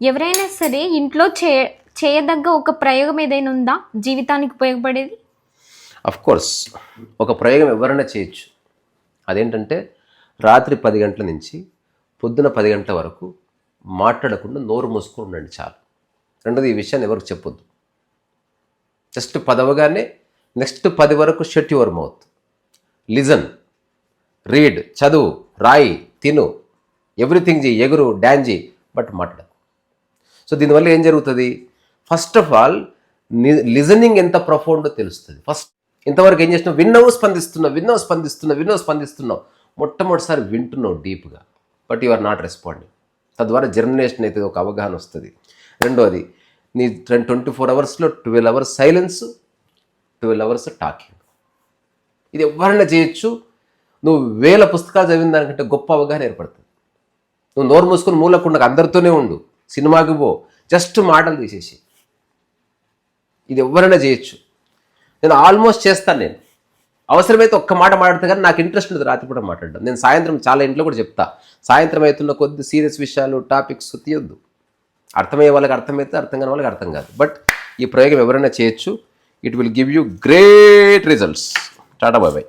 ఎవరైనా సరే ఇంట్లో చేయదగ్గ ఒక ప్రయోగం ఏదైనా ఉందా జీవితానికి ఉపయోగపడేది? అఫ్ కోర్స్ ఒక ప్రయోగం ఎవరైనా చేయొచ్చు. అదేంటంటే రాత్రి 10 గంటల నుంచి పొద్దున 10 గంటల వరకు మాట్లాడకుండా నోరు మూసుకొని ఉండండి చాలు. రెండోది, ఈ విషయాన్ని ఎవరికి చెప్పొద్దు. జస్ట్ 10 అవ్వగానే నెక్స్ట్ 10 వరకు shut your mouth, listen, read, చదువు, రాయి, తిను, ఎవ్రీథింగ్ చేయి, ఎగురు, డ్యాన్స్ చేయి, బట్ మాట్లాడు. సో దీనివల్ల ఏం జరుగుతుంది? ఫస్ట్ ఆఫ్ ఆల్ లిజనింగ్ ఎంత ప్రొఫౌండో తెలుస్తుంది. ఫస్ట్ ఇంతవరకు ఏం చేసినావు? విన్నావు, స్పందిస్తున్నావు. మొట్టమొదటిసారి వింటున్నావు డీప్గా, but you are not responding. తద్వారా జర్మినేషన్ అయితే ఒక అవగాహన వస్తుంది. రెండోది, నీ 24 అవర్స్లో 12 అవర్స్ సైలెన్స్, 12 అవర్స్ టాకింగ్. ఇది ఎవరైనా చేయొచ్చు. నువ్వు 1000 పుస్తకాలు చదివిన దానికంటే గొప్ప అవగాహన ఏర్పడుతుంది. నువ్వు నోరు మూసుకొని మూలకుండా అందరితోనే ఉండు, సినిమాకి పో, జస్ట్ మాటలు తీసేసి. ఇది ఎవరైనా చేయొచ్చు. నేను ఆల్మోస్ట్ చేస్తాను. నేను అవసరమైతే ఒక్క మాట మాట్లాడితే కానీ నాకు ఇంట్రెస్ట్ ఉంటుంది రాత్రిపూట మాట్లాడడం. నేను సాయంత్రం చాలా ఇంట్లో కూడా చెప్తా, సాయంత్రం అవుతున్న కొద్ది సీరియస్ విషయాలు, టాపిక్స్ తీయొద్దు. అర్థమయ్యే వాళ్ళకి అర్థమైతే, అర్థం కాని వాళ్ళకి అర్థం కాదు. బట్ ఈ ప్రయోగం ఎవరైనా చేయొచ్చు. It will give you great results. Tata bye bye.